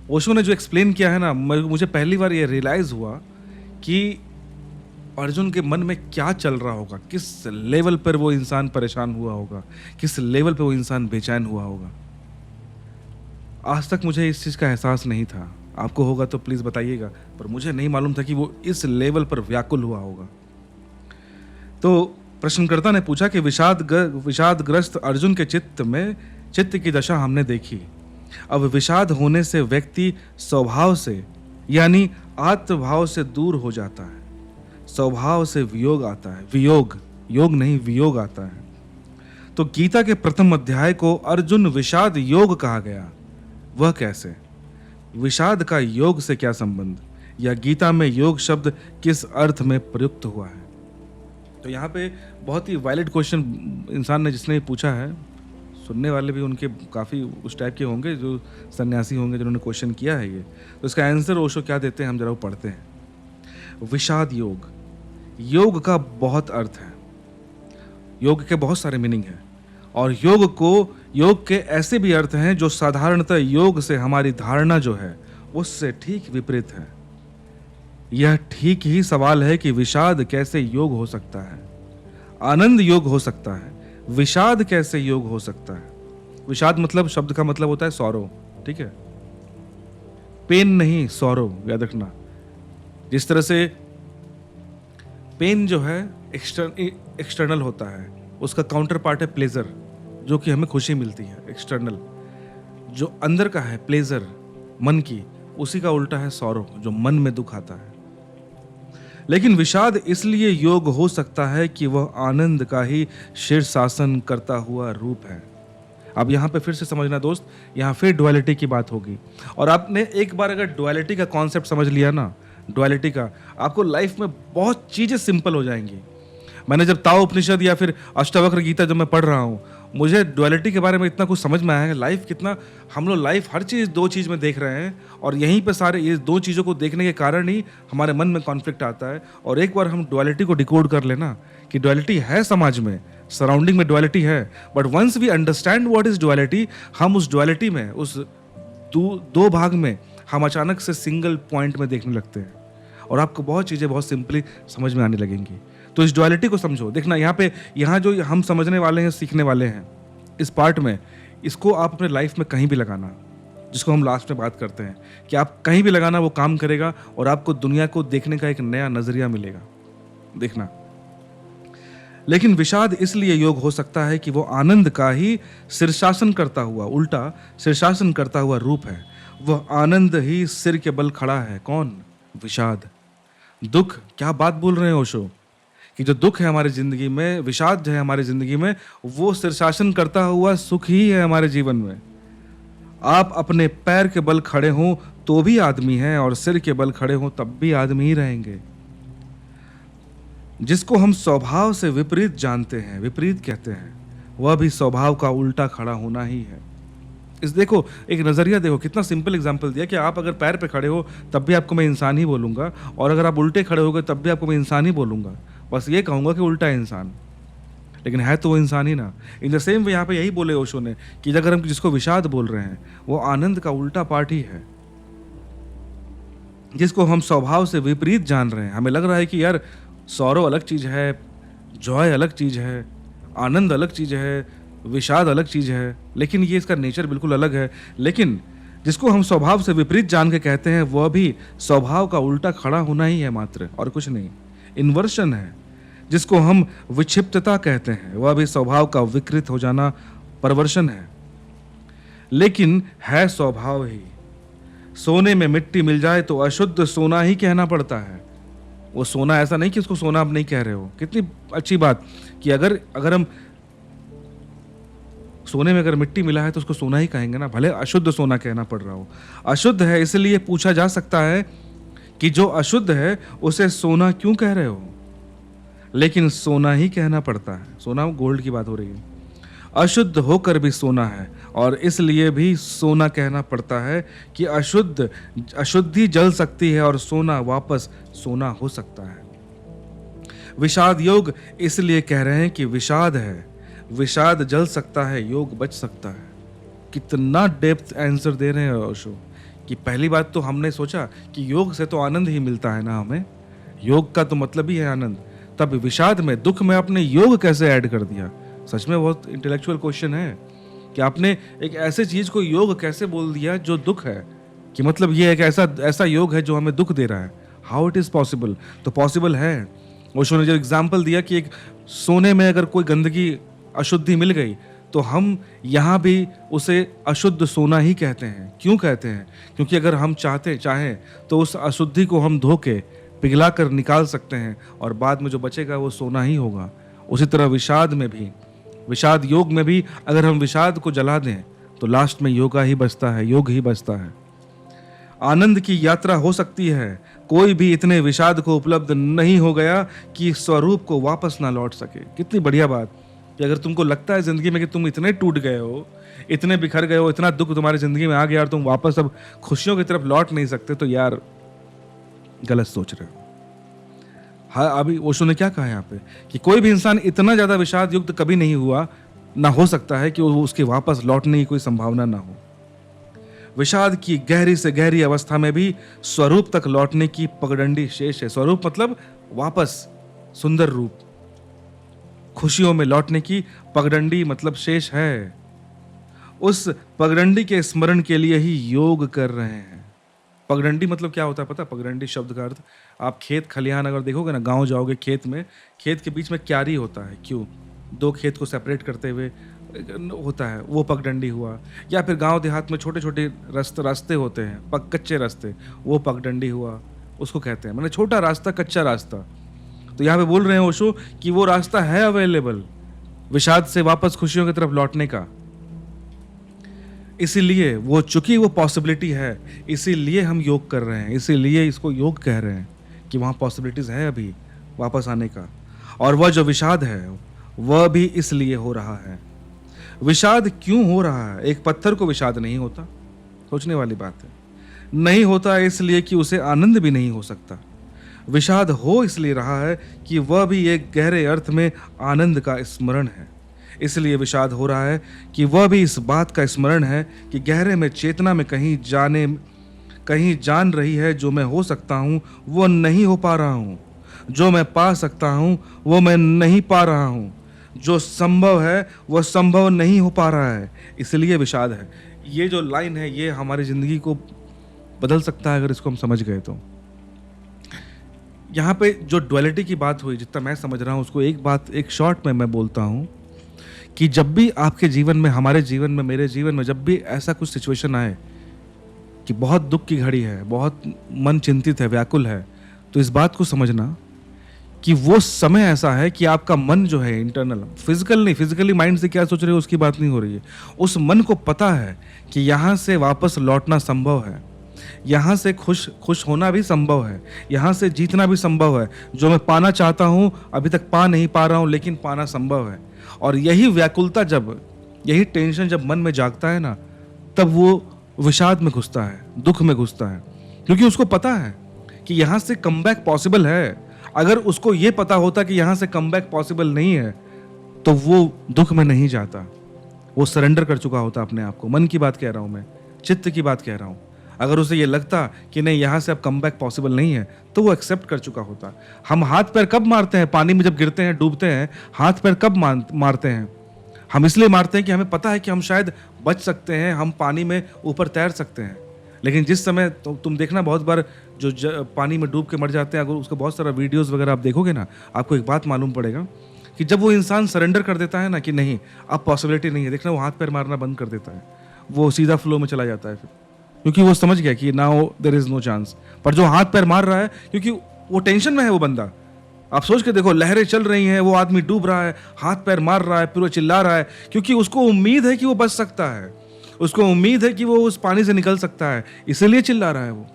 ओशो ने जो एक्सप्लेन किया है ना, मुझे पहली बार ये रियलाइज़ हुआ कि अर्जुन के मन में क्या चल रहा होगा, किस लेवल पर वो इंसान परेशान हुआ होगा, किस लेवल पे वो इंसान बेचैन हुआ होगा। आज तक मुझे इस चीज़ का एहसास नहीं था। आपको होगा तो प्लीज़ बताइएगा, पर मुझे नहीं मालूम था कि वो इस लेवल पर व्याकुल हुआ होगा। तो प्रश्नकर्ता ने पूछा कि विषादग्रस्त अर्जुन के चित्त की दशा हमने देखी। अब विषाद होने से व्यक्ति स्वभाव से यानी आत्मभाव से दूर हो जाता है। स्वभाव से वियोग आता है, योग नहीं वियोग आता है। तो गीता के प्रथम अध्याय को अर्जुन विषाद योग कहा गया, वह कैसे? विषाद का योग से क्या संबंध, या गीता में योग शब्द किस अर्थ में प्रयुक्त हुआ है? तो यहाँ पे बहुत ही वैलिड क्वेश्चन इंसान ने जिसने पूछा है, सुनने वाले भी उनके काफ़ी उस टाइप के होंगे जो सन्यासी होंगे जिन्होंने क्वेश्चन किया है ये। तो इसका आंसर ओशो क्या देते हैं हम जरा वो पढ़ते हैं। विषाद योग का बहुत अर्थ है, योग के बहुत सारे मीनिंग हैं, और योग के ऐसे भी अर्थ हैं जो साधारणतः योग से हमारी धारणा जो है उससे ठीक विपरीत है। यह ठीक ही सवाल है कि विषाद कैसे योग हो सकता है, आनंद योग हो सकता है, विषाद कैसे योग हो सकता है। विषाद मतलब शब्द का मतलब होता है सौरो, ठीक है, पेन नहीं सौरो, याद रखना। जिस तरह से पेन जो है एक्सटर्नल होता है, उसका काउंटर पार्ट है प्लेजर, जो कि हमें खुशी मिलती है एक्सटर्नल। जो अंदर का है प्लेजर मन की, उसी का उल्टा है सौरो, जो मन में दुख आता है। लेकिन विषाद इसलिए योग हो सकता है कि वह आनंद का ही शीर्षासन करता हुआ रूप है। अब यहाँ पे फिर से समझना दोस्त, यहाँ फिर डुअलिटी की बात होगी, और आपने एक बार अगर डुअलिटी का कॉन्सेप्ट समझ लिया ना, डुअलिटी का, आपको लाइफ में बहुत चीजें सिंपल हो जाएंगी। मैंने जब ताओ उपनिषद या फिर अष्टावक्र गीता जब मैं पढ़ रहा हूँ, मुझे डुअलिटी के बारे में इतना कुछ समझ में आया है। लाइफ कितना, हम लोग लाइफ हर चीज़ दो चीज़ में देख रहे हैं, और यहीं पे सारे ये दो चीज़ों को देखने के कारण ही हमारे मन में कॉन्फ्लिक्ट आता है। और एक बार हम डुअलिटी को डिकोड कर लेना कि डुअलिटी है समाज में, सराउंडिंग में डुअलिटी है, but once we understand what is duality, हम उस डुअलिटी में, उस दो भाग में हम अचानक से सिंगल पॉइंट में देखने लगते हैं, और आपको बहुत चीज़ें बहुत सिंपली समझ में आने लगेंगी। तो इस डुअलिटी को समझो। देखना यहाँ जो हम समझने वाले हैं, सीखने वाले हैं इस पार्ट में, इसको आप अपने लाइफ में कहीं भी लगाना, जिसको हम लास्ट में बात करते हैं कि आप कहीं भी लगाना वो काम करेगा, और आपको दुनिया को देखने का एक नया नजरिया मिलेगा। देखना, लेकिन विषाद इसलिए योग हो सकता है कि वो आनंद का ही शीर्षासन करता हुआ, उल्टा शीर्षासन करता हुआ रूप है। वह आनंद ही सिर के बल खड़ा है। कौन? विषाद। दुख, क्या बात बोल रहे हैं ओशो, कि जो दुख है हमारी जिंदगी में, विषाद जो है हमारी जिंदगी में, वो शीर्षासन करता हुआ सुख ही है हमारे जीवन में। आप अपने पैर के बल खड़े हों तो भी आदमी हैं, और सिर के बल खड़े हों तब भी आदमी ही रहेंगे। जिसको हम स्वभाव से विपरीत जानते हैं, विपरीत कहते हैं, वह भी स्वभाव का उल्टा खड़ा होना ही है। इस देखो, एक नजरिया देखो, कितना सिंपल एग्जांपल दिया कि आप अगर पैर पे खड़े हो तब भी आपको मैं इंसान ही बोलूंगा, और अगर आप उल्टे खड़े होगे तब भी आपको मैं इंसान ही बोलूंगा। बस ये कहूंगा कि उल्टा इंसान, लेकिन है तो वो इंसान ही ना। इन द सेम वे यहाँ पे यही बोले ओशो ने कि अगर हम जिसको विषाद बोल रहे हैं, वो आनंद का उल्टा पार्ट ही है। जिसको हम स्वभाव से विपरीत जान रहे हैं, हमें लग रहा है कि यार सौरव अलग चीज है, जॉय अलग चीज है, आनंद अलग चीज है, विषाद अलग चीज है, लेकिन ये इसका नेचर बिल्कुल अलग है। लेकिन जिसको हम स्वभाव से विपरीत जान के कहते हैं, वह भी स्वभाव का उल्टा खड़ा होना ही है मात्र, और कुछ नहीं। इन्वर्शन है। जिसको हम विक्षिप्तता कहते हैं, वह भी स्वभाव का विकृत हो जाना, परवर्शन है, लेकिन है स्वभाव ही। सोने में मिट्टी मिल जाए तो अशुद्ध सोना ही कहना पड़ता है। वो सोना, ऐसा नहीं कि उसको सोना आप नहीं कह रहे हो। कितनी अच्छी बात कि अगर हम सोने में अगर मिट्टी मिला है तो उसको सोना ही कहेंगे ना, भले अशुद्ध सोना कहना पड़ रहा हो। अशुद्ध है इसलिए पूछा जा सकता है कि जो अशुद्ध है उसे सोना क्यों कह रहे हो, लेकिन सोना ही कहना पड़ता है। सोना, गोल्ड की बात हो रही है। अशुद्ध होकर भी सोना है, और इसलिए भी सोना कहना पड़ता है कि अशुद्धि जल सकती है और सोना वापस सोना हो सकता है। विषाद योग इसलिए कह रहे हैं कि विषाद है, विषाद जल सकता है, योग बच सकता है। कितना डेप्थ आंसर दे रहे हैं ओशो, कि पहली बात तो हमने सोचा कि योग से तो आनंद ही मिलता है ना हमें, योग का तो मतलब ही है आनंद। तब विषाद में, दुख में आपने योग कैसे ऐड कर दिया? सच में बहुत इंटेलेक्चुअल क्वेश्चन है कि आपने एक ऐसे चीज को योग कैसे बोल दिया जो दुख है, कि मतलब ये एक ऐसा ऐसा योग है जो हमें दुख दे रहा है। How it is possible? तो पॉसिबल है। ओशो ने जो एग्जाम्पल दिया कि एक सोने में अगर कोई गंदगी, अशुद्धि मिल गई तो हम यहाँ भी उसे अशुद्ध सोना ही कहते हैं। क्यों कहते हैं? क्योंकि अगर हम चाहें तो उस अशुद्धि को हम धो के पिघला कर निकाल सकते हैं और बाद में जो बचेगा वो सोना ही होगा। उसी तरह विषाद में भी, विषाद योग में भी अगर हम विषाद को जला दें तो लास्ट में योगा ही बचता है, योग ही बचता है। आनंद की यात्रा हो सकती है, कोई भी इतने विषाद को उपलब्ध नहीं हो गया कि स्वरूप को वापस ना लौट सके। कितनी बढ़िया बात कि अगर तुमको लगता है जिंदगी में कि तुम इतने टूट गए हो, इतने बिखर गए हो, इतना दुख तुम्हारी जिंदगी में आ गया और तुम वापस अब खुशियों की तरफ लौट नहीं सकते, तो यार गलत सोच रहे हो। हाँ, अभी ओशो ने क्या कहा यहाँ पे कि कोई भी इंसान इतना ज्यादा विषाद युक्त कभी नहीं हुआ, ना हो सकता है कि वो उसके वापस लौटने की कोई संभावना ना हो। विषाद की गहरी से गहरी अवस्था में भी स्वरूप तक लौटने की पगडंडी शेष है। स्वरूप मतलब वापस सुंदर रूप, खुशियों में लौटने की पगडंडी मतलब शेष है। उस पगडंडी के स्मरण के लिए ही योग कर रहे हैं। पगडंडी मतलब क्या होता है पता? पगडंडी शब्द का अर्थ, आप खेत खलिहान अगर देखोगे ना, गांव जाओगे, खेत में, खेत के बीच में क्यारी होता है। क्यों? दो खेत को सेपरेट करते हुए होता है, वो पगडंडी हुआ। या फिर गांव देहात में छोटे छोटे रास्ते होते हैं, कच्चे रास्ते, वो पगडंडी हुआ, उसको कहते हैं। मतलब छोटा रास्ता, कच्चा रास्ता। तो यहाँ पे बोल रहे हैं ओशो कि वो रास्ता है अवेलेबल विषाद से वापस खुशियों की तरफ लौटने का। इसीलिए वो, चूंकि वो पॉसिबिलिटी है, इसीलिए हम योग कर रहे हैं, इसीलिए इसको योग कह रहे हैं कि वहाँ पॉसिबिलिटीज है अभी वापस आने का। और वह जो विषाद है वह भी इसलिए हो रहा है। विषाद क्यों हो रहा है? एक पत्थर को विषाद नहीं होता, सोचने वाली बात है। नहीं होता इसलिए कि उसे आनंद भी नहीं हो सकता। विषाद हो इसलिए रहा है कि वह भी एक गहरे अर्थ में आनंद का स्मरण है। इसलिए विषाद हो रहा है कि वह भी इस बात का स्मरण है कि गहरे में, चेतना में कहीं जान रही है जो मैं हो सकता हूँ वो नहीं हो पा रहा हूँ, जो मैं पा सकता हूँ वो मैं नहीं पा रहा हूँ, जो संभव है वह संभव नहीं हो पा रहा है। इसलिए विषाद है। ये जो लाइन है ये हमारी जिंदगी को बदल सकता है अगर इसको हम समझ गए तो। यहाँ पे जो डुअलिटी की बात हुई, जितना मैं समझ रहा हूँ उसको एक बात, एक शॉर्ट में मैं बोलता हूँ कि जब भी आपके जीवन में, हमारे जीवन में, मेरे जीवन में जब भी ऐसा कुछ सिचुएशन आए कि बहुत दुख की घड़ी है, बहुत मन चिंतित है, व्याकुल है, तो इस बात को समझना कि वो समय ऐसा है कि आपका मन जो है इंटरनल, फिजिकल नहीं, फिजिकली माइंड से क्या सोच रहे हो उसकी बात नहीं हो रही है, उस मन को पता है कि यहाँ से वापस लौटना संभव है, यहाँ से खुश होना भी संभव है, यहाँ से जीतना भी संभव है। जो मैं पाना चाहता हूँ अभी तक पा नहीं पा रहा हूँ, लेकिन पाना संभव है। और यही व्याकुलता, जब यही टेंशन जब मन में जागता है ना, तब वो विषाद में घुसता है, दुख में घुसता है, क्योंकि उसको पता है कि यहाँ से कमबैक पॉसिबल है। अगर उसको ये पता होता कि यहाँ से कमबैक पॉसिबल नहीं है तो वो दुख में नहीं जाता, वो सरेंडर कर चुका होता अपने आप को। मन की बात कह रहा हूँ मैं, चित्त की बात कह रहा हूँ। अगर उसे ये लगता कि नहीं यहाँ से अब कमबैक पॉसिबल नहीं है तो वो एक्सेप्ट कर चुका होता। हम हाथ पैर कब मारते हैं? पानी में जब गिरते हैं, डूबते हैं, हाथ पैर कब मारते हैं? हम इसलिए मारते हैं कि हमें पता है कि हम शायद बच सकते हैं, हम पानी में ऊपर तैर सकते हैं। लेकिन जिस समय तो तुम देखना बहुत बार जो पानी में डूब के मर जाते हैं, अगर उसका बहुत सारा वीडियोस वगैरह आप देखोगे ना, आपको एक बात मालूम पड़ेगा कि जब वो इंसान सरेंडर कर देता है ना कि नहीं अब पॉसिबिलिटी नहीं है, देखना वो हाथ पैर मारना बंद कर देता है, वो सीधा फ्लो में चला जाता है फिर, क्योंकि वो समझ गया कि now there is no chance. पर जो हाथ पैर मार रहा है, क्योंकि वो टेंशन में है वो बंदा, आप सोच के देखो, लहरें चल रही हैं, वो आदमी डूब रहा है, हाथ पैर मार रहा है, फिर वो चिल्ला रहा है, क्योंकि उसको उम्मीद है कि वो बच सकता है, उसको उम्मीद है कि वो उस पानी से निकल सकता है, इसलिए चिल्ला रहा है वो।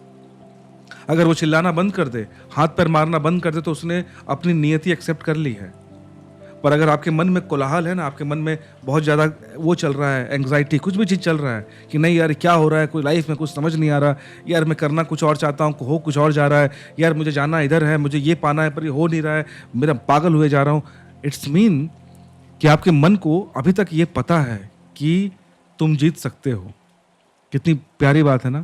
अगर वो चिल्लाना बंद कर दे, हाथ पैर मारना बंद कर दे, तो उसने अपनी नियति एक्सेप्ट कर ली है। पर अगर आपके मन में कोलाहल है ना, आपके मन में बहुत ज़्यादा वो चल रहा है, एंग्जाइटी, कुछ भी चीज़ चल रहा है कि नहीं यार क्या हो रहा है, कोई लाइफ में कुछ समझ नहीं आ रहा, यार मैं करना कुछ और चाहता हूँ, हो कुछ और जा रहा है, यार मुझे जाना इधर है, मुझे ये पाना है पर ये हो नहीं रहा है, मेरा पागल हुए जा रहा हूँ, इट्स मीन कि आपके मन को अभी तक ये पता है कि तुम जीत सकते हो। कितनी प्यारी बात है ना,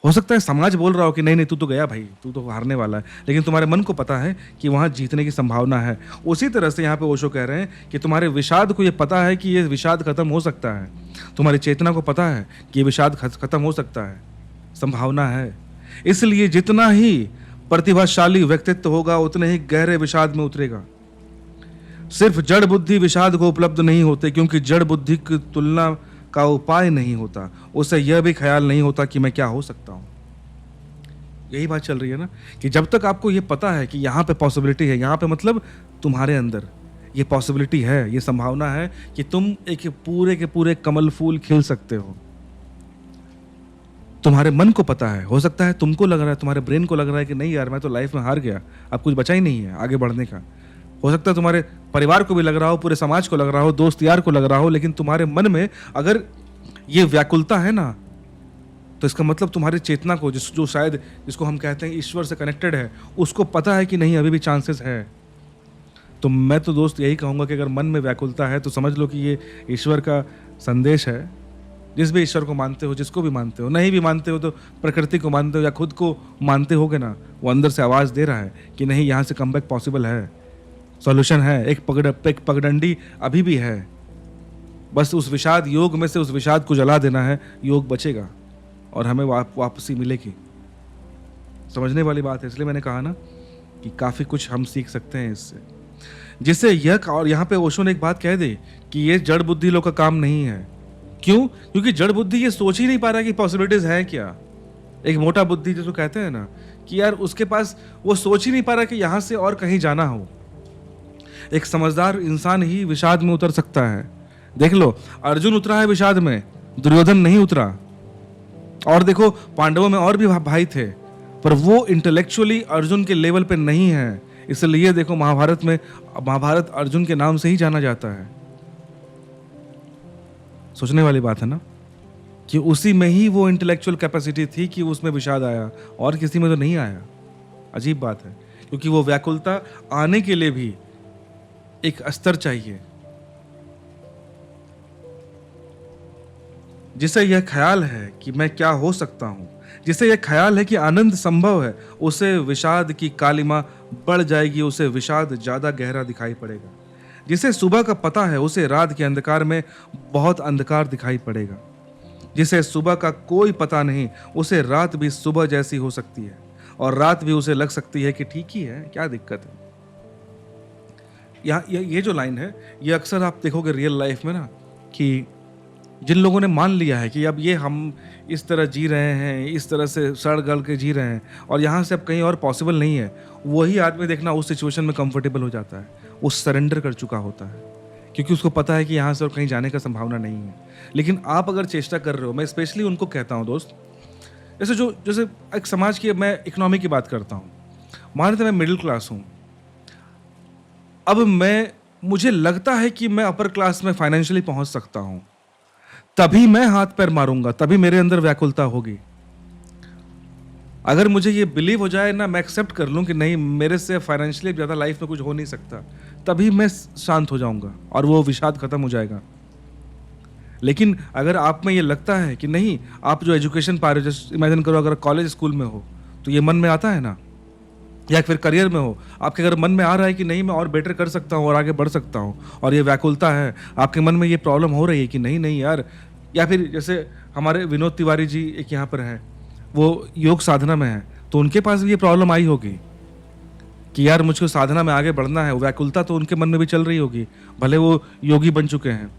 हो सकता है समाज बोल रहा हो कि नहीं नहीं तू तो गया भाई, तू तो हारने वाला है, लेकिन तुम्हारे मन को पता है कि वहाँ जीतने की संभावना है। उसी तरह से यहाँ पे ओशो कह रहे हैं कि तुम्हारे विषाद को ये पता है कि ये विषाद खत्म हो सकता है, तुम्हारी चेतना को पता है कि ये विषाद खत्म हो सकता है, संभावना है। इसलिए जितना ही प्रतिभाशाली व्यक्तित्व होगा उतने ही गहरे विषाद में उतरेगा। सिर्फ जड़ बुद्धि विषाद को उपलब्ध नहीं होते, क्योंकि जड़ बुद्धि की तुलना का उपाय नहीं होता, उसे यह भी ख्याल नहीं होता कि मैं क्या हो सकता हूं। यही बात चल रही है ना, कि जब तक आपको यह पता है कि यहां पे पॉसिबिलिटी है, यहां पे मतलब तुम्हारे अंदर ये पॉसिबिलिटी है, ये संभावना है कि तुम एक पूरे के पूरे कमल फूल खिल सकते हो। तुम्हारे मन को पता है, हो सकता है तुमको लग रहा है, तुम्हारे ब्रेन को लग रहा है कि नहीं यार मैं तो लाइफ में हार गया, अब कुछ बचा ही नहीं है आगे बढ़ने का। हो सकता है तुम्हारे परिवार को भी लग रहा हो, पूरे समाज को लग रहा हो, दोस्त यार को लग रहा हो, लेकिन तुम्हारे मन में अगर ये व्याकुलता है ना, तो इसका मतलब तुम्हारी चेतना को जो शायद जिसको हम कहते हैं ईश्वर से कनेक्टेड है, उसको पता है कि नहीं अभी भी चांसेस है। तो मैं तो दोस्त यही कहूँगा कि अगर मन में व्याकुलता है तो समझ लो कि ये ईश्वर का संदेश है। जिस भी ईश्वर को मानते हो, जिसको भी मानते हो, नहीं भी मानते हो तो प्रकृति को मानते हो या खुद को मानते होगे ना, वो अंदर से आवाज़ दे रहा है कि नहीं यहाँ से कमबैक पॉसिबल है, सॉल्यूशन है, एक पगडंडी अभी भी है। बस उस विषाद योग में से उस विषाद को जला देना है, योग बचेगा और हमें वापसी मिलेगी। समझने वाली बात है, इसलिए मैंने कहा ना कि काफ़ी कुछ हम सीख सकते हैं इससे। जिससे यह, और यहाँ पे ओशो ने एक बात कह दी कि ये जड़ बुद्धि लोग का काम नहीं है। क्यों? क्योंकि जड़ बुद्धि ये सोच ही नहीं पा रहा कि पॉसिबिलिटीज है क्या। एक मोटा बुद्धि जिसको कहते हैं ना कि यार उसके पास वो सोच ही नहीं पा रहा कि यहां से और कहीं जाना हो। एक समझदार इंसान ही विषाद में उतर सकता है। देख लो, अर्जुन उतरा है विषाद में, दुर्योधन नहीं उतरा। और देखो पांडवों में और भी भाई थे, पर वो इंटेलेक्चुअली अर्जुन के लेवल पे नहीं है। इसलिए देखो महाभारत में, महाभारत अर्जुन के नाम से ही जाना जाता है। सोचने वाली बात है ना कि उसी में ही वो इंटेलेक्चुअल कैपेसिटी थी कि उसमें विषाद आया, और किसी में तो नहीं आया। अजीब बात है, क्योंकि वो व्याकुलता आने के लिए भी एक स्तर चाहिए, जिसे यह ख्याल है कि मैं क्या हो सकता हूं, जिसे यह ख्याल है कि आनंद संभव है, उसे विषाद की कालिमा बढ़ जाएगी, उसे विषाद ज्यादा गहरा दिखाई पड़ेगा। जिसे सुबह का पता है उसे रात के अंधकार में बहुत अंधकार दिखाई पड़ेगा। जिसे सुबह का कोई पता नहीं उसे रात भी सुबह जैसी हो सकती है, और रात भी उसे लग सकती है कि ठीक ही है, क्या दिक्कत है। ये जो लाइन है, ये अक्सर आप देखोगे रियल लाइफ में ना, कि जिन लोगों ने मान लिया है कि अब ये हम इस तरह जी रहे हैं, इस तरह से सड़ गल के जी रहे हैं और यहाँ से अब कहीं और पॉसिबल नहीं है, वही आदमी देखना उस सिचुएशन में कंफर्टेबल हो जाता है, वो सरेंडर कर चुका होता है, क्योंकि उसको पता है कि यहाँ से और कहीं जाने का संभावना नहीं है। लेकिन आप अगर चेष्टा कर रहे हो, मैं स्पेशली उनको कहता हूँ दोस्त, जैसे एक समाज की, मैं इकोनॉमी की बात करता हूँ। मान लेते मैं मिडिल क्लास हूँ, अब मुझे लगता है कि मैं अपर क्लास में फाइनेंशियली पहुँच सकता हूँ, तभी मैं हाथ पैर मारूंगा, तभी मेरे अंदर व्याकुलता होगी। अगर मुझे ये बिलीव हो जाए ना, मैं एक्सेप्ट कर लूं कि नहीं मेरे से फाइनेंशियली ज़्यादा लाइफ में कुछ हो नहीं सकता, तभी मैं शांत हो जाऊंगा और वो विषाद खत्म हो जाएगा। लेकिन अगर आप में ये लगता है कि नहीं, आप जो एजुकेशन पा रहे हो, जस्ट इमेजिन करो अगर कॉलेज स्कूल में हो तो ये मन में आता है ना, या फिर करियर में हो, आपके अगर मन में आ रहा है कि नहीं मैं और बेटर कर सकता हूँ और आगे बढ़ सकता हूँ, और ये व्याकुलता है, आपके मन में ये प्रॉब्लम हो रही है कि नहीं नहीं यार, या फिर जैसे हमारे विनोद तिवारी जी एक यहाँ पर हैं, वो योग साधना में है, तो उनके पास भी ये प्रॉब्लम आई होगी कि यार मुझको साधना में आगे बढ़ना है। व्याकुलता तो उनके मन में भी चल रही होगी, भले वो योगी बन चुके हैं,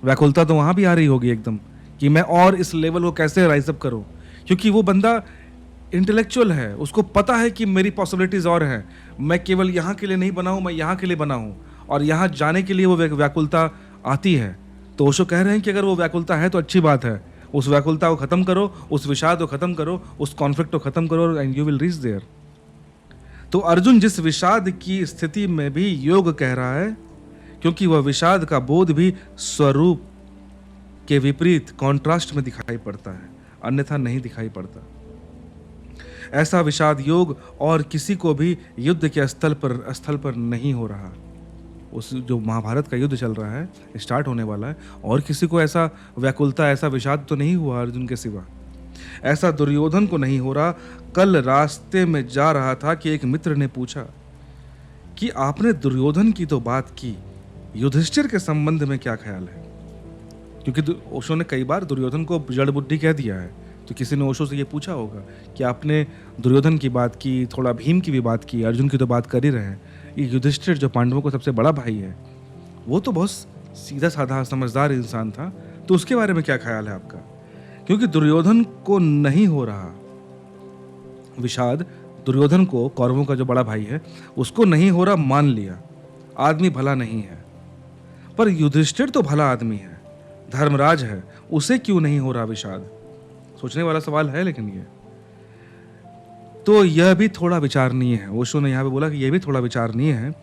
व्याकुलता तो वहाँ भी आ रही होगी एकदम कि मैं और इस लेवल को कैसे राइज अप करूँ, क्योंकि वो बंदा इंटेलेक्चुअल है, उसको पता है कि मेरी पॉसिबिलिटीज़ और हैं, मैं केवल यहाँ के लिए नहीं बना हूँ, मैं यहाँ के लिए बना हूँ, और यहाँ जाने के लिए वो व्याकुलता आती है। तो ओशो कह रहे हैं कि अगर वो व्याकुलता है तो अच्छी बात है, उस व्याकुलता को ख़त्म करो, उस विषाद को ख़त्म करो, उस कॉन्फ्लिक्ट को ख़त्म करो, and you will reach there. तो अर्जुन जिस विषाद की स्थिति में भी योग कह रहा है, क्योंकि वह विषाद का बोध भी स्वरूप के विपरीत कॉन्ट्रास्ट में दिखाई पड़ता है, अन्यथा नहीं दिखाई पड़ता। ऐसा विषाद योग और किसी को भी युद्ध के स्थल पर नहीं हो रहा। उस जो महाभारत का युद्ध चल रहा है, स्टार्ट होने वाला है, और किसी को ऐसा व्याकुलता, ऐसा विषाद तो नहीं हुआ अर्जुन के सिवा। ऐसा दुर्योधन को नहीं हो रहा। कल रास्ते में जा रहा था कि एक मित्र ने पूछा कि आपने दुर्योधन की तो बात की, युधिष्ठिर के संबंध में क्या ख्याल है? क्योंकि ओशो ने कई बार दुर्योधन को जड़ बुद्धि कह दिया है, तो किसी ने ओशो से ये पूछा होगा कि आपने दुर्योधन की बात की, थोड़ा भीम की भी बात की, अर्जुन की तो बात कर ही रहे हैं, ये युधिष्ठिर जो पांडवों को सबसे बड़ा भाई है, वो तो बहुत सीधा साधा समझदार इंसान था, तो उसके बारे में क्या ख्याल है आपका? क्योंकि दुर्योधन को नहीं हो रहा विषाद, दुर्योधन को, कौरवों का जो बड़ा भाई है, उसको नहीं हो रहा, मान लिया आदमी भला नहीं है, पर युधिष्ठिर तो भला आदमी है, धर्मराज है, उसे क्यों नहीं हो रहा विषाद? सोचने वाला सवाल है। लेकिन ये तो यह भी थोड़ा विचारणीय है। ओशो ने यहाँ पे बोला कि यह भी थोड़ा विचारणीय है।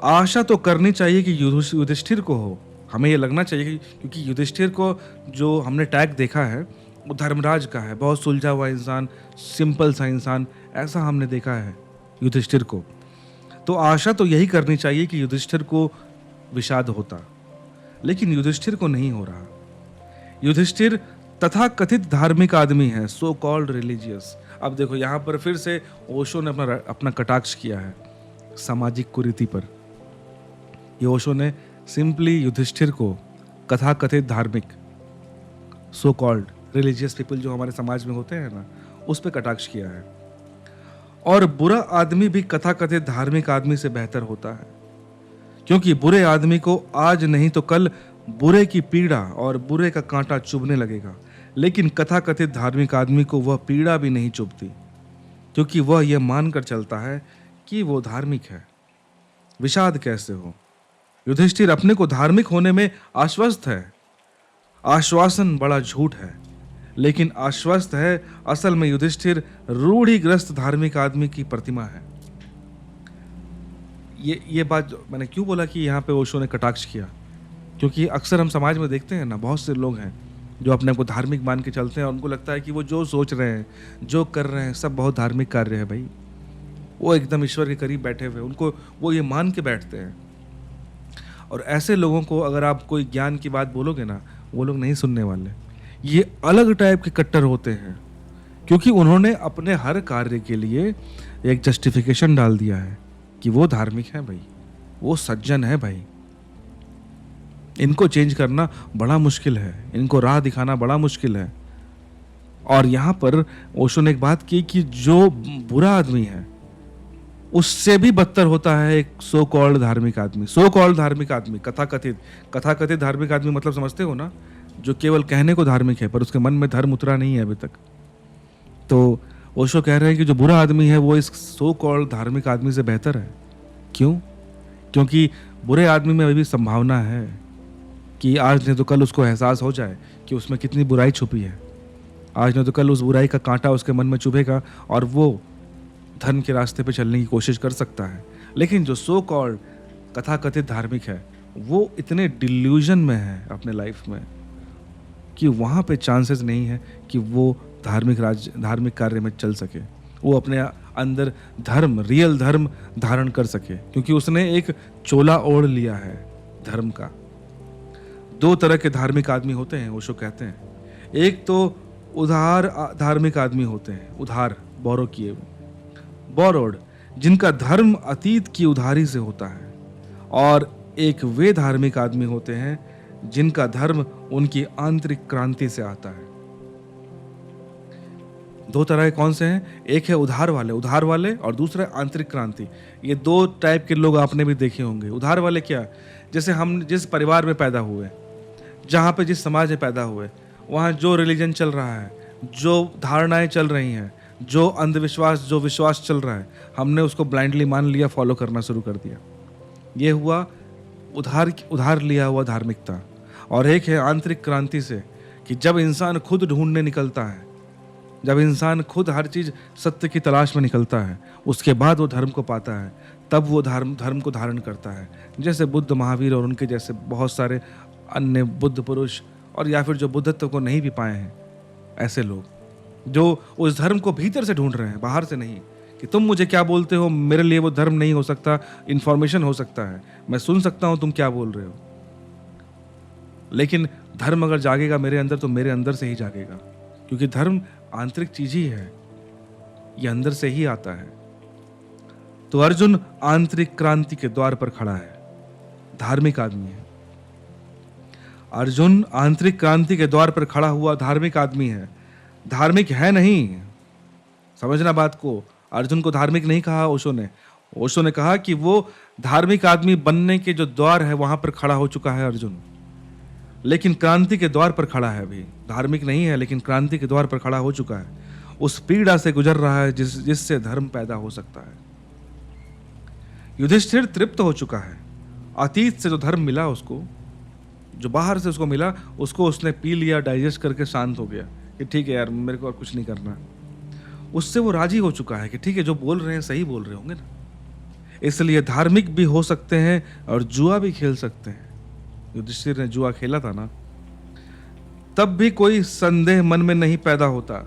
आशा तो करनी चाहिए कि युधिष्ठिर को हो, हमें ये लगना चाहिए कि, क्योंकि युधिष्ठिर को जो हमने टैग देखा है वो धर्मराज का है, बहुत सुलझा हुआ इंसान, सिंपल सा इंसान, ऐसा हमने देखा है युधिष्ठिर को। तो आशा तो यही करनी चाहिए कि युधिष्ठिर को विषाद होता, लेकिन युधिष्ठिर को नहीं हो रहा। युधिष्ठिर तथा कथित धार्मिक आदमी है, सो कॉल्ड रिलीजियस। अब देखो यहाँ पर फिर से ओशो ने अपना कटाक्ष किया है सामाजिक कुरीति पर। ये ओशो ने सिंपली युधिष्ठिर को कथा कथित धार्मिक, सो कॉल्ड रिलीजियस पीपल जो हमारे समाज में होते हैं ना, उस पर कटाक्ष किया है। और बुरा आदमी भी कथा कथित धार्मिक आदमी से बेहतर होता है, क्योंकि बुरे आदमी को आज नहीं तो कल बुरे की पीड़ा और बुरे का कांटा चुभने लगेगा, लेकिन कथा कथित धार्मिक आदमी को वह पीड़ा भी नहीं चुभती, क्योंकि वह यह मानकर चलता है कि वो धार्मिक है। विषाद कैसे हो? युधिष्ठिर अपने को धार्मिक होने में आश्वस्त है। आश्वासन बड़ा झूठ है, लेकिन आश्वस्त है। असल में युधिष्ठिर रूढ़िग्रस्त धार्मिक आदमी की प्रतिमा है। ये बात मैंने क्यों बोला कि यहाँ पे ओशो ने कटाक्ष किया, क्योंकि अक्सर हम समाज में देखते हैं ना, बहुत से लोग हैं जो अपने को धार्मिक मान के चलते हैं और उनको लगता है कि वो जो सोच रहे हैं, जो कर रहे हैं, सब बहुत धार्मिक कार्य है भाई। वो एकदम ईश्वर के करीब बैठे हुए, उनको वो ये मान के बैठते हैं। और ऐसे लोगों को अगर आप कोई ज्ञान की बात बोलोगे ना, वो लोग नहीं सुनने वाले। ये अलग टाइप के कट्टर होते हैं, क्योंकि उन्होंने अपने हर कार्य के लिए एक जस्टिफिकेशन डाल दिया है कि वो धार्मिक है भाई, वो सज्जन है भाई। इनको चेंज करना बड़ा मुश्किल है, इनको राह दिखाना बड़ा मुश्किल है। और यहाँ पर ओशो ने एक बात की कि जो बुरा आदमी है उससे भी बदतर होता है एक सो कॉल्ड धार्मिक आदमी। सो कॉल्ड धार्मिक आदमी, कथाकथित धार्मिक आदमी, मतलब समझते हो ना, जो केवल कहने को धार्मिक है पर उसके मन में धर्म उतरा नहीं है अभी तक। तो ओशो कह रहे हैं कि जो बुरा आदमी है वो इस सो कॉल्ड धार्मिक आदमी से बेहतर है। क्यों? क्योंकि बुरे आदमी में अभी भी संभावना है कि आज नहीं तो कल उसको एहसास हो जाए कि उसमें कितनी बुराई छुपी है। आज नहीं तो कल उस बुराई का कांटा उसके मन में चुभेगा और वो धर्म के रास्ते पे चलने की कोशिश कर सकता है। लेकिन जो सो कॉल्ड कथाकथित धार्मिक है, वो इतने डिल्यूजन में है अपने लाइफ में कि वहाँ पे चांसेस नहीं है कि वो धार्मिक कार्य में चल सके, वो अपने अंदर धर्म, रियल धर्म धारण कर सके, क्योंकि उसने एक चोला ओढ़ लिया है धर्म का। दो तरह के धार्मिक आदमी होते हैं, ओशो कहते हैं। एक तो उधार धार्मिक आदमी होते हैं, उधार, बोरो किए, बोरोड, जिनका धर्म अतीत की उधारी से होता है। और एक वे धार्मिक आदमी होते हैं जिनका धर्म उनकी आंतरिक क्रांति से आता है। दो तरह के कौन से हैं? एक है उधार वाले और दूसरा आंतरिक क्रांति। ये दो टाइप के लोग आपने भी देखे होंगे। उधार वाले क्या? जैसे हम जिस परिवार में पैदा हुए, जहाँ पे जिस समाज में पैदा हुए, वहाँ जो रिलीजन चल रहा है, जो धारणाएं चल रही हैं, जो अंधविश्वास, जो विश्वास चल रहा है, हमने उसको ब्लाइंडली मान लिया, फॉलो करना शुरू कर दिया। ये हुआ उधार लिया हुआ धार्मिकता। और एक है आंतरिक क्रांति से, कि जब इंसान खुद ढूंढने निकलता है, जब इंसान खुद हर चीज़ सत्य की तलाश में निकलता है, उसके बाद वो धर्म को पाता है, तब वो धर्म को धारण करता है। जैसे बुद्ध, महावीर और उनके जैसे बहुत सारे अन्य बुद्ध पुरुष, और या फिर जो बुद्धत्व को नहीं भी पाए हैं, ऐसे लोग जो उस धर्म को भीतर से ढूंढ रहे हैं, बाहर से नहीं कि तुम मुझे क्या बोलते हो, मेरे लिए वो धर्म नहीं हो सकता, इंफॉर्मेशन हो सकता है, मैं सुन सकता हूं तुम क्या बोल रहे हो, लेकिन धर्म अगर जागेगा मेरे अंदर तो मेरे अंदर से ही जागेगा, क्योंकि धर्म आंतरिक चीज ही है, ये अंदर से ही आता है। तो अर्जुन आंतरिक क्रांति के द्वार पर खड़ा है, धार्मिक आदमी है। अर्जुन आंतरिक क्रांति के द्वार पर खड़ा हुआ धार्मिक आदमी है, धार्मिक है नहीं। समझना बात को, अर्जुन को धार्मिक नहीं कहा ओशो ने। ओशो ने कहा कि वो धार्मिक आदमी बनने के जो द्वार है वहां पर खड़ा हो चुका है अर्जुन, लेकिन क्रांति के द्वार पर खड़ा है। अभी धार्मिक नहीं है, लेकिन क्रांति के द्वार पर खड़ा हो चुका है। उस पीड़ा से गुजर रहा है जिससे धर्म पैदा हो सकता है। युधिष्ठिर तृप्त हो चुका है। अतीत से जो धर्म मिला उसको, जो बाहर से उसको मिला, उसको उसने पी लिया, डाइजेस्ट करके शांत हो गया कि ठीक है यार, मेरे को और कुछ नहीं करना। उससे वो राजी हो चुका है कि ठीक है, जो बोल रहे हैं सही बोल रहे होंगे ना। इसलिए धार्मिक भी हो सकते हैं और जुआ भी खेल सकते हैं। युधिष्ठिर ने जुआ खेला था ना, तब भी कोई संदेह मन में नहीं पैदा होता।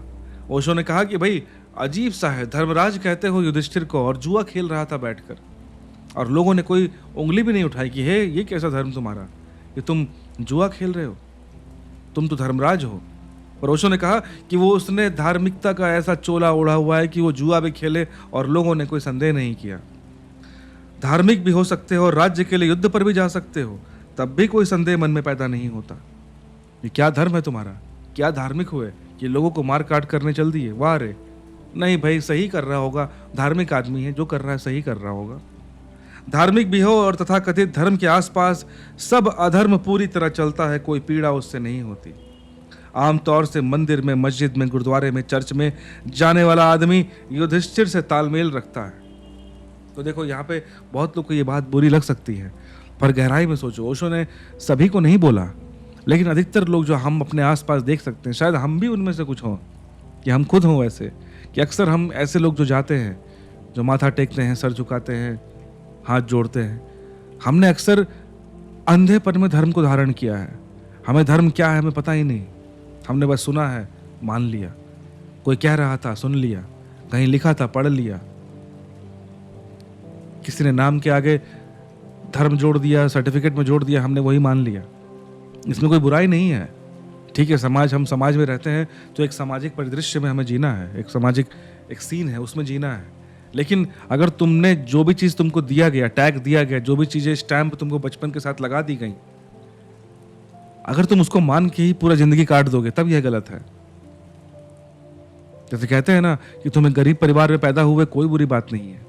ओशो ने कहा कि भाई अजीब सा है, धर्मराज कहते हो युधिष्ठिर को, और जुआ खेल रहा था बैठकर, और लोगों ने कोई उंगली भी नहीं उठाई कि हे, ये कैसा धर्म तुम्हारा कि तुम जुआ खेल रहे हो, तुम तो धर्मराज हो। पर ओशो ने कहा कि वो उसने धार्मिकता का ऐसा चोला ओढ़ा हुआ है कि वो जुआ भी खेले और लोगों ने कोई संदेह नहीं किया। धार्मिक भी हो सकते हो और राज्य के लिए युद्ध पर भी जा सकते हो, तब भी कोई संदेह मन में पैदा नहीं होता। ये क्या धर्म है तुम्हारा, क्या धार्मिक हुए कि लोगों को मार काट करने चल दिए, वाह रे। नहीं भाई, सही कर रहा होगा, धार्मिक आदमी है, जो कर रहा है सही कर रहा होगा। धार्मिक भी हो और तथाकथित धर्म के आसपास सब अधर्म पूरी तरह चलता है, कोई पीड़ा उससे नहीं होती। आमतौर से मंदिर में, मस्जिद में, गुरुद्वारे में, चर्च में जाने वाला आदमी युधिष्ठिर से तालमेल रखता है। तो देखो, यहाँ पे बहुत लोग को ये बात बुरी लग सकती है, पर गहराई में सोचो, ओशो ने सभी को नहीं बोला, लेकिन अधिकतर लोग जो हम अपने आसपास देख सकते हैं, शायद हम भी उनमें से कुछ हों, कि हम खुद हों ऐसे, कि अक्सर हम ऐसे लोग जो जाते हैं, जो माथा टेकते हैं, सर झुकाते हैं, हाथ जोड़ते हैं, हमने अक्सर अंधेपन में धर्म को धारण किया है। हमें धर्म क्या है हमें पता ही नहीं, हमने बस सुना है, मान लिया, कोई कह रहा था सुन लिया, कहीं लिखा था पढ़ लिया, किसी ने नाम के आगे धर्म जोड़ दिया, सर्टिफिकेट में जोड़ दिया, हमने वही मान लिया। इसमें कोई बुराई नहीं है, ठीक है। हम समाज में रहते हैं तो एक सामाजिक परिदृश्य में हमें जीना है, एक सामाजिक एक सीन है, उसमें जीना है। लेकिन अगर तुमने जो भी चीज़ तुमको दिया गया, टैग दिया गया, जो भी चीज़ें स्टैंप तुमको बचपन के साथ लगा दी गई, अगर तुम उसको मान के ही पूरा जिंदगी काट दोगे, तब यह गलत है। जैसे कहते हैं ना कि तुम्हें गरीब परिवार में पैदा हुए कोई बुरी बात नहीं है,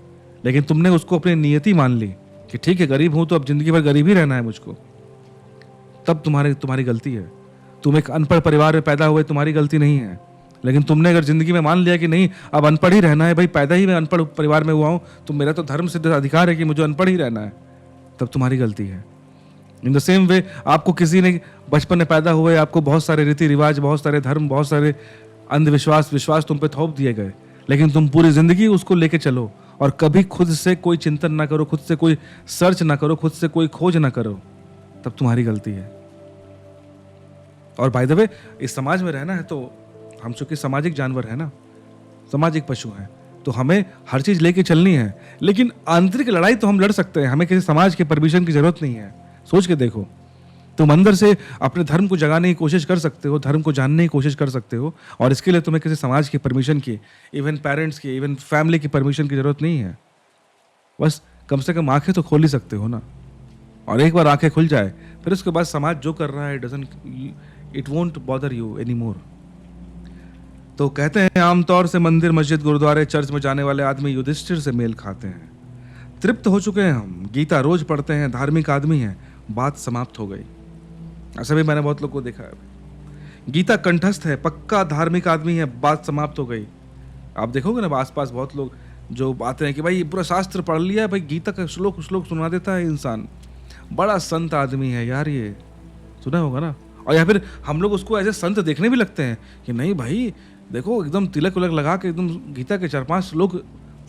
लेकिन तुमने उसको अपनी नियति मान ली कि ठीक है, गरीब हूं तो अब जिंदगी भर गरीब ही रहना है मुझको, तब तुम्हारी गलती है। तुम एक अनपढ़ परिवार में पैदा हुए, तुम्हारी गलती नहीं है, लेकिन तुमने अगर जिंदगी में मान लिया कि नहीं अब अनपढ़ ही रहना है, भाई पैदा ही मैं अनपढ़ परिवार में हुआ हूं तो मेरा तो धर्म सिद्ध अधिकार है कि मुझे अनपढ़ ही रहना है, तब तुम्हारी गलती है। इन द सेम वे, आपको किसी ने बचपन में पैदा हुए, आपको बहुत सारे रीति रिवाज, बहुत सारे धर्म, बहुत सारे विश्वास तुम पे थोप दिए गए, लेकिन तुम पूरी जिंदगी उसको लेके चलो और कभी खुद से कोई चिंतन ना करो, खुद से कोई सर्च ना करो, खुद से कोई खोज ना करो, तब तुम्हारी गलती है। और बाय द वे, इस समाज में रहना है तो हम चूंकि सामाजिक जानवर है ना, सामाजिक पशु हैं, तो हमें हर चीज लेके चलनी है, लेकिन आंतरिक लड़ाई तो हम लड़ सकते हैं, हमें किसी समाज के परमिशन की जरूरत नहीं है। सोच के देखो, तुम अंदर से अपने धर्म को जगाने की कोशिश कर सकते हो, धर्म को जानने की कोशिश कर सकते हो, और इसके लिए तुम्हें किसी समाज की परमिशन की, इवन पेरेंट्स की, इवन फैमिली की परमिशन की जरूरत नहीं है। बस कम से कम आंखें तो खोल ही सकते हो ना, और एक बार आंखें खुल जाए, फिर उसके बाद समाज जो कर रहा है it won't bother you any more. तो कहते हैं आमतौर से मंदिर, मस्जिद, गुरुद्वारे, चर्च में जाने वाले आदमी युधिष्ठिर से मेल खाते हैं। तृप्त हो चुके हैं हम, गीता रोज पढ़ते हैं, धार्मिक आदमी हैं, बात समाप्त हो गई। ऐसा भी मैंने बहुत लोग को देखा है, गीता कंठस्थ है, पक्का धार्मिक आदमी है, बात समाप्त हो गई। आप देखोगे ना आसपास बहुत लोग जो आते हैं कि भाई पूरा शास्त्र पढ़ लिया है, भाई गीता का श्लोक सुना देता है इंसान, बड़ा संत आदमी है यार, ये सुना होगा ना। और या फिर हम लोग उसको ऐसे संत देखने भी लगते हैं कि नहीं भाई देखो, एकदम तिलक उलक लगा के एकदम गीता के 4-5 श्लोक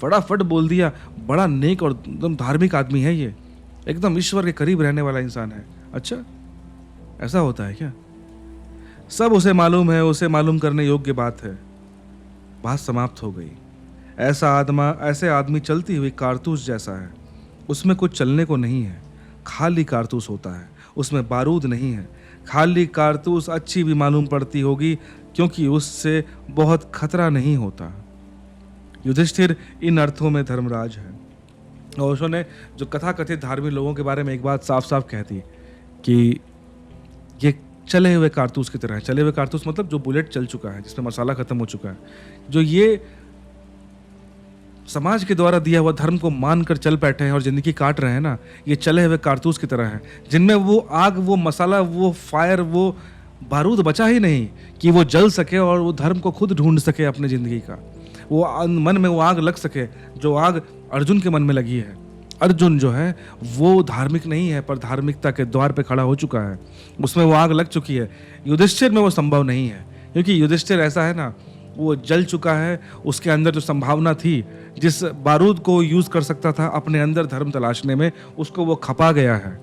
फटाफट बोल दिया, बड़ा नेक और एकदम धार्मिक आदमी है, ये एकदम ईश्वर के करीब रहने वाला इंसान है। अच्छा, ऐसा होता है क्या? सब उसे मालूम है, उसे मालूम करने योग्य बात है। बात समाप्त हो गई। ऐसे आदमी चलती हुई कारतूस जैसा है, उसमें कुछ चलने को नहीं है, खाली कारतूस होता है, उसमें बारूद नहीं है। खाली कारतूस अच्छी भी मालूम पड़ती होगी क्योंकि उससे बहुत खतरा नहीं होता। युधिष्ठिर इन अर्थों में धर्मराज है। ओशो ने जो कथा कथित धार्मिक लोगों के बारे में एक बात साफ साफ कह दी कि ये चले हुए कारतूस की तरह है। चले हुए कारतूस मतलब जो बुलेट चल चुका है, जिसमें मसाला खत्म हो चुका है। जो ये समाज के द्वारा दिया हुआ धर्म को मानकर चल बैठे हैं और जिंदगी काट रहे हैं ना, ये चले हुए कारतूस की तरह है, जिनमें वो आग, वो मसाला, वो फायर, वो बारूद बचा ही नहीं कि वो जल सके और वो धर्म को खुद ढूंढ सके अपने जिंदगी का। वो मन में वो आग लग सके जो आग अर्जुन के मन में लगी है। अर्जुन जो है वो धार्मिक नहीं है, पर धार्मिकता के द्वार पे खड़ा हो चुका है, उसमें वो आग लग चुकी है। युधिष्ठिर में वो संभव नहीं है, क्योंकि युधिष्ठिर ऐसा है ना, वो जल चुका है। उसके अंदर जो संभावना थी, जिस बारूद को यूज कर सकता था अपने अंदर धर्म तलाशने में, उसको वो खपा गया है।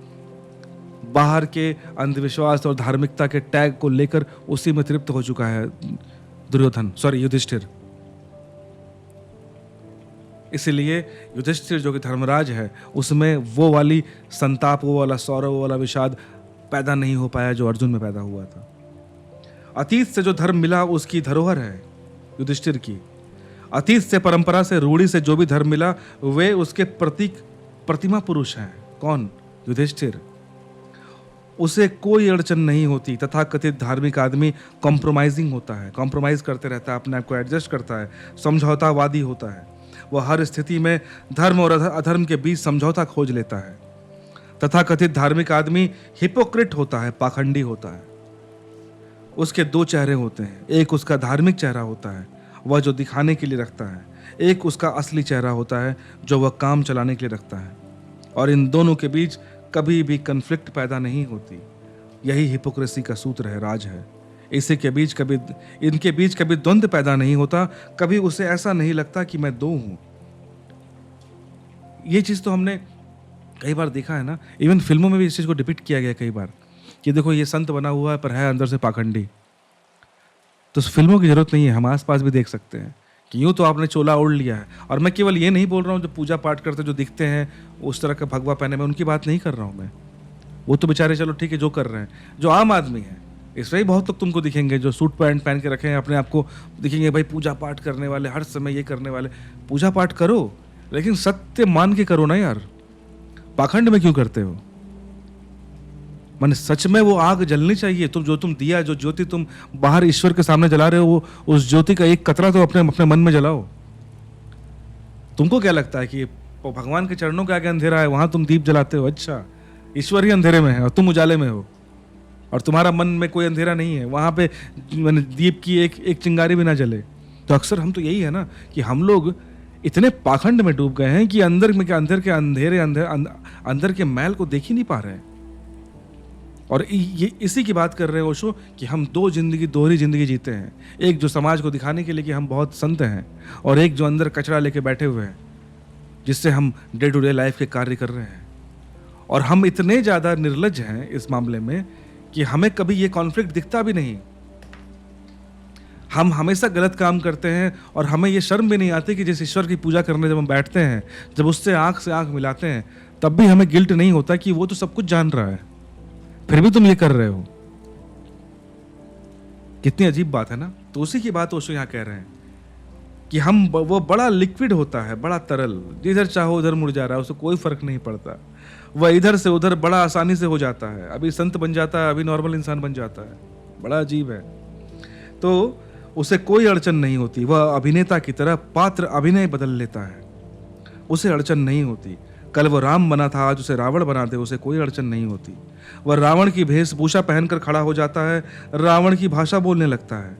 बाहर के अंधविश्वास और धार्मिकता के टैग को लेकर उसी में तृप्त हो चुका है युधिष्ठिर। इसलिए युधिष्ठिर जो कि धर्मराज है, उसमें वो वाली संताप, वो वाला सौरव, वो वाला विषाद पैदा नहीं हो पाया जो अर्जुन में पैदा हुआ था। अतीत से जो धर्म मिला उसकी धरोहर है युधिष्ठिर की। अतीत से, परंपरा से, रूढ़ी से जो भी धर्म मिला वे उसके प्रतीक, प्रतिमा पुरुष हैं। कौन? युधिष्ठिर। उसे कोई अड़चन नहीं होती। तथा कथित धार्मिक आदमी कॉम्प्रोमाइजिंग होता है, कॉम्प्रोमाइज करते रहता है, अपने आप को एडजस्ट करता है, समझौतावादी होता है। वह हर स्थिति में धर्म और अधर्म के बीच समझौता खोज लेता है। तथा कथित धार्मिक आदमी हिपोक्रेट होता है, पाखंडी होता है। उसके दो चेहरे होते हैं, एक उसका धार्मिक चेहरा होता है, वह जो दिखाने के लिए रखता है, एक उसका असली चेहरा होता है जो वह काम चलाने के लिए रखता है। और इन दोनों के बीच कभी भी कन्फ्लिक्ट पैदा नहीं होती। यही हिपोक्रेसी का सूत्र है, राज है। इनके बीच कभी द्वंद्व पैदा नहीं होता, कभी उसे ऐसा नहीं लगता कि मैं दो हूं। ये चीज तो हमने कई बार देखा है ना, इवन फिल्मों में भी इस चीज को डिपिक्ट किया गया कई बार कि देखो ये संत बना हुआ है पर है अंदर से पाखंडी। तो फिल्मों की जरूरत नहीं है, हम आसपास भी देख सकते हैं कि यूं तो आपने चोला ओढ़ लिया है। और मैं केवल ये नहीं बोल रहा हूँ जो पूजा पाठ करते जो दिखते हैं उस तरह का भगवा पहने, में उनकी बात नहीं कर रहा हूँ मैं। वो तो बेचारे चलो ठीक है जो कर रहे हैं। जो आम आदमी है, इसमें ही बहुत लोग तुमको दिखेंगे जो सूट पैंट पहन के रखे हैं, अपने आप को दिखेंगे भाई पूजा पाठ करने वाले, हर समय ये करने वाले। पूजा पाठ करो लेकिन सत्य मान के करो ना यार, पाखंड में क्यों करते हो? माने सच में वो आग जलनी चाहिए। तुम दिया, जो ज्योति तुम बाहर ईश्वर के सामने जला रहे हो, वो उस ज्योति का एक कतरा तो अपने मन में जलाओ। तुमको क्या लगता है कि भगवान के चरणों के आगे अंधेरा है, वहां तुम दीप जलाते हो? अच्छा, ईश्वर ही अंधेरे में है और तुम उजाले में हो, और तुम्हारा मन में कोई अंधेरा नहीं है, वहां पे दीप की एक चिंगारी भी ना जले। तो अक्सर हम तो यही है ना कि हम लोग इतने पाखंड में डूब गए हैं कि अंदर के मैल को देख ही नहीं पा रहे हैं। और ये इसी की बात कर रहे हैं ओशो कि हम दोहरी जिंदगी जीते हैं। एक जो समाज को दिखाने के लिए कि हम बहुत संत हैं, और एक जो अंदर कचरा लेके बैठे हुए हैं जिससे हम डे टू डे लाइफ के कार्य कर रहे हैं। और हम इतने ज्यादा निर्लज्ज हैं इस मामले में कि हमें कभी ये कॉन्फ्लिक्ट दिखता भी नहीं। हम हमेशा गलत काम करते हैं और हमें ये शर्म भी नहीं आती कि जिस ईश्वर की पूजा करने जब हम बैठते हैं, जब उससे आंख से आंख मिलाते हैं, तब भी हमें गिल्ट नहीं होता कि वो तो सब कुछ जान रहा है, फिर भी तुम ये कर रहे हो। कितनी अजीब बात है ना। तो उसी की बात ओशो यहां कह रहे हैं कि वो बड़ा लिक्विड होता है, बड़ा तरल, जिधर चाहो उधर मुड़ जा रहा है, उसको कोई फर्क नहीं पड़ता। वह इधर से उधर बड़ा आसानी से हो जाता है, अभी संत बन जाता है, अभी नॉर्मल इंसान बन जाता है। बड़ा अजीब है। तो उसे कोई अड़चन नहीं होती। वह अभिनेता की तरह पात्र अभिनय बदल लेता है, उसे अड़चन नहीं होती। कल वो राम बना था, आज उसे रावण बना दे, उसे कोई अड़चन नहीं होती। वह रावण की वेशभूषा पहनकर खड़ा हो जाता है, रावण की भाषा बोलने लगता है।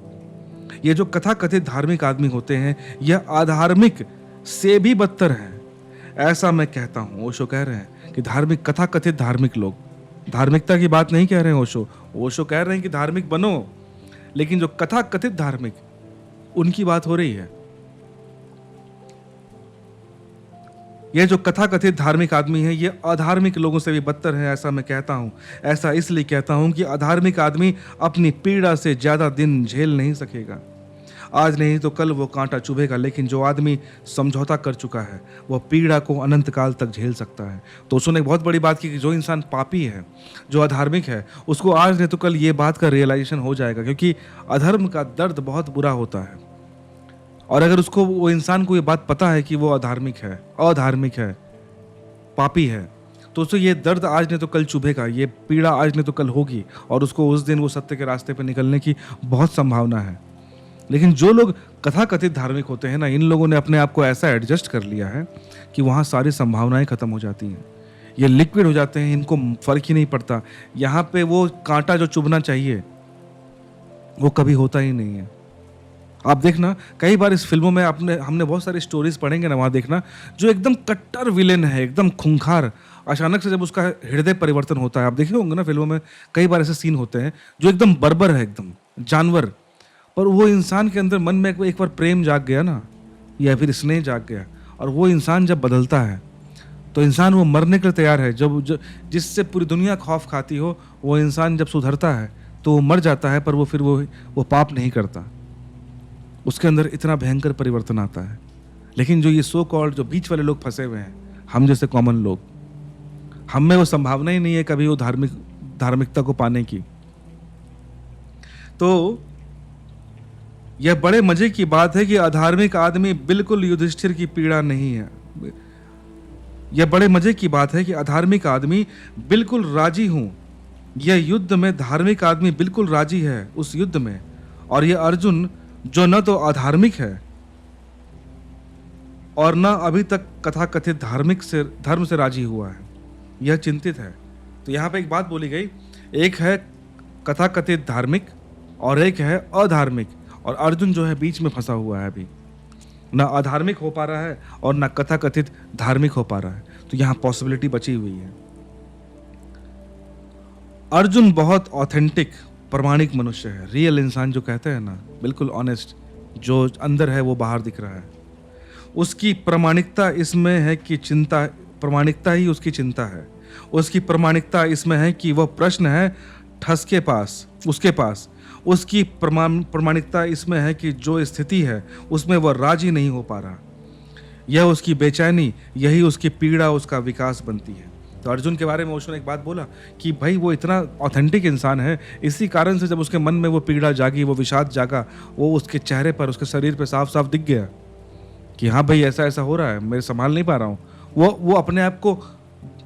ये जो कथा कथित धार्मिक आदमी होते हैं, यह अधार्मिक से भी बदतर है, ऐसा मैं कहता हूं। ओशो कह रहे हैं कि धार्मिक, कथा कथित धार्मिक लोग, धार्मिकता की बात नहीं कह रहे हैं ओशो कह रहे हैं कि धार्मिक बनो, लेकिन जो कथा कथित धार्मिक, उनकी बात हो रही है। यह जो कथा कथित धार्मिक आदमी है, यह अधार्मिक लोगों से भी बदतर है, ऐसा मैं कहता हूं। ऐसा इसलिए कहता हूं कि अधार्मिक आदमी अपनी पीड़ा से ज्यादा दिन झेल नहीं सकेगा। आज नहीं तो कल वो कांटा चुभेगा, लेकिन जो आदमी समझौता कर चुका है वह पीड़ा को अनंत काल तक झेल सकता है। तो उसने एक बहुत बड़ी बात की कि जो इंसान पापी है, जो अधार्मिक है, उसको आज नहीं तो कल ये बात का रियलाइजेशन हो जाएगा, क्योंकि अधर्म का दर्द बहुत बुरा होता है। और अगर उसको, वो इंसान को ये बात पता है कि वो अधार्मिक है, पापी है, तो उसे ये दर्द आज नहीं तो कल चुभेगा, ये पीड़ा आज नहीं तो कल होगी, और उसको उस दिन वो सत्य के रास्ते पर निकलने की बहुत संभावना है। लेकिन जो लोग कथाकथित धार्मिक होते हैं ना, इन लोगों ने अपने आप को ऐसा एडजस्ट कर लिया है कि वहाँ सारी संभावनाएं खत्म हो जाती हैं, ये लिक्विड हो जाते हैं, इनको फर्क ही नहीं पड़ता। यहाँ पे वो कांटा जो चुभना चाहिए वो कभी होता ही नहीं है। आप देखना, कई बार इस फिल्मों में हमने बहुत सारी स्टोरीज पढ़ेंगे ना, वहाँ देखना जो एकदम कट्टर विलेन है, एकदम खूंखार, अचानक से जब उसका हृदय परिवर्तन होता है, आप देखे होंगे ना फिल्मों में कई बार ऐसे सीन होते हैं जो एकदम बर्बर है, एकदम जानवर, पर वो इंसान के अंदर मन में एक बार प्रेम जाग गया ना, या फिर स्नेह जाग गया, और वो इंसान जब बदलता है तो इंसान वो मरने के लिए तैयार है। जब जिससे पूरी दुनिया खौफ खाती हो, वो इंसान जब सुधरता है तो वो मर जाता है, पर वो फिर वो पाप नहीं करता, उसके अंदर इतना भयंकर परिवर्तन आता है। लेकिन जो ये सो कॉल्ड, जो बीच वाले लोग फंसे हुए हैं, हम जैसे कॉमन लोग, हम में वो संभावना ही नहीं है कभी वो धार्मिकता को पाने की। तो यह बड़े मजे की बात है कि अधार्मिक आदमी बिल्कुल युधिष्ठिर की पीड़ा नहीं है। यह बड़े मजे की बात है कि अधार्मिक आदमी बिल्कुल राजी हूं, यह युद्ध में धार्मिक आदमी बिल्कुल राजी है उस युद्ध में, और यह अर्जुन जो न तो अधार्मिक है और न अभी तक कथाकथित धर्म से राजी हुआ है, यह चिंतित है। तो यहाँ पे एक बात बोली गई, एक है कथाकथित धार्मिक और एक है अधार्मिक, और अर्जुन जो है बीच में फंसा हुआ है, अभी ना अधार्मिक हो पा रहा है और ना कथाकथित धार्मिक हो पा रहा है। तो यहाँ पॉसिबिलिटी बची हुई है। अर्जुन बहुत ऑथेंटिक प्रामाणिक मनुष्य है, रियल इंसान जो कहते हैं ना, बिल्कुल ऑनेस्ट, जो अंदर है वो बाहर दिख रहा है। उसकी प्रामाणिकता इसमें है कि प्रामाणिकता ही उसकी चिंता है। उसकी प्रामाणिकता इसमें है कि वह प्रश्न है उसके पास। उसकी प्रामाणिकता इसमें है कि जो स्थिति है उसमें वह राजी नहीं हो पा रहा। यह उसकी बेचैनी, यही उसकी पीड़ा, उसका विकास बनती है। तो अर्जुन के बारे में ओशो ने एक बात बोला कि भाई वो इतना ऑथेंटिक इंसान है, इसी कारण से जब उसके मन में वो पीड़ा जागी, वो विषाद जागा, वो उसके चेहरे पर, उसके शरीर पर साफ साफ दिख गया कि हाँ भाई ऐसा ऐसा हो रहा है, मैं संभाल नहीं पा रहा हूँ। वो अपने आप को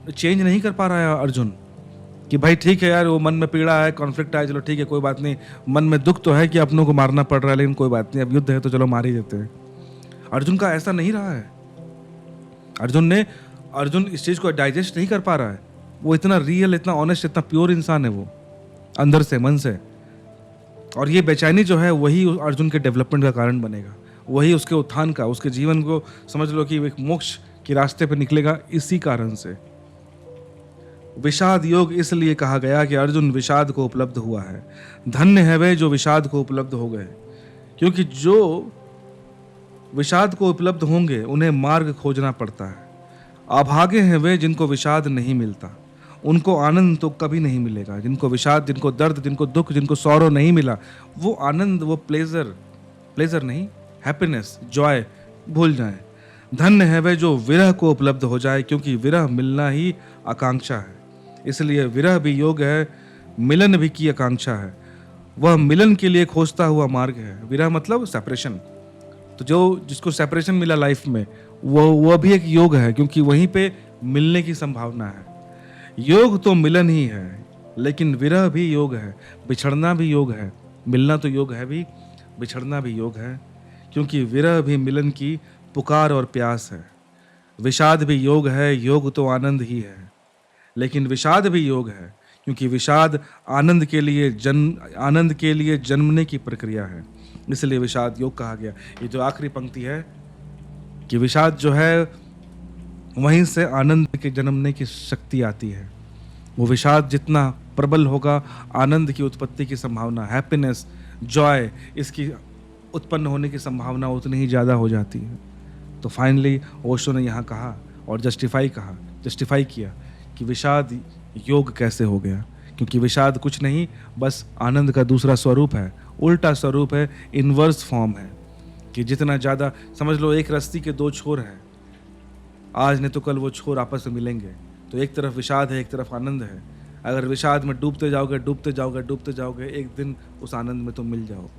चेंज नहीं कर पा रहा है अर्जुन, कि भाई ठीक है यार, वो मन में पीड़ा है, कॉन्फ्लिक्ट है, चलो ठीक है कोई बात नहीं, मन में दुख तो है कि अपनों को मारना पड़ रहा है, लेकिन कोई बात नहीं, अब युद्ध है तो चलो मार ही देते हैं। अर्जुन का ऐसा नहीं रहा है। अर्जुन इस चीज को डाइजेस्ट नहीं कर पा रहा है। वो इतना रियल, इतना ऑनेस्ट, इतना प्योर इंसान है वो अंदर से, मन से। और ये बेचैनी जो है वही अर्जुन के डेवलपमेंट का कारण बनेगा, वही उसके उत्थान का, उसके जीवन को समझ लो कि एक मोक्ष के रास्ते पर निकलेगा इसी कारण से। विषाद योग इसलिए कहा गया कि अर्जुन विषाद को उपलब्ध हुआ है। धन्य है वे जो विषाद को उपलब्ध हो गए, क्योंकि जो विषाद को उपलब्ध होंगे उन्हें मार्ग खोजना पड़ता है। अभागे हैं वे जिनको विषाद नहीं मिलता, उनको आनंद तो कभी नहीं मिलेगा। जिनको विषाद, जिनको दर्द, जिनको दुख, जिनको सौरो नहीं मिला, वो आनंद, वो प्लेजर नहीं, हैप्पीनेस, जॉय भूल जाएं। धन्य है वे जो विरह को उपलब्ध हो जाए, क्योंकि विरह मिलना ही आकांक्षा है। इसलिए विरह भी योग है, मिलन भी की आकांक्षा है। वह मिलन के लिए खोजता हुआ मार्ग है। विरह मतलब सेपरेशन। तो जिसको सेपरेशन मिला लाइफ में, वो भी एक योग है, क्योंकि वहीं पे मिलने की संभावना है। योग तो मिलन ही है, लेकिन विरह भी योग है, बिछड़ना भी योग है। मिलना तो योग है भी, बिछड़ना भी योग है, क्योंकि विरह भी मिलन की पुकार और प्यास है। विषाद भी योग है, योग तो आनंद ही है, लेकिन विषाद भी योग है, क्योंकि विषाद आनंद के लिए जन्मने की प्रक्रिया है। इसलिए विषाद योग कहा गया। ये जो आखिरी पंक्ति है कि विषाद जो है वहीं से आनंद के जन्मने की शक्ति आती है। वो विषाद जितना प्रबल होगा, आनंद की उत्पत्ति की संभावना, हैप्पीनेस, जॉय, इसकी उत्पन्न होने की संभावना उतनी ही ज़्यादा हो जाती है। तो फाइनली ओशो ने यहाँ कहा और जस्टिफाई किया कि विषाद योग कैसे हो गया, क्योंकि विषाद कुछ नहीं, बस आनंद का दूसरा स्वरूप है, उल्टा स्वरूप है, इन्वर्स फॉर्म है। कि जितना ज़्यादा समझ लो एक रस्सी के दो छोर हैं, आज नहीं तो कल वो छोर आपस में मिलेंगे। तो एक तरफ विषाद है, एक तरफ आनंद है। अगर विषाद में डूबते जाओगे, डूबते जाओगे, डूबते जाओगे, एक दिन उस आनंद में तुम मिल जाओगे।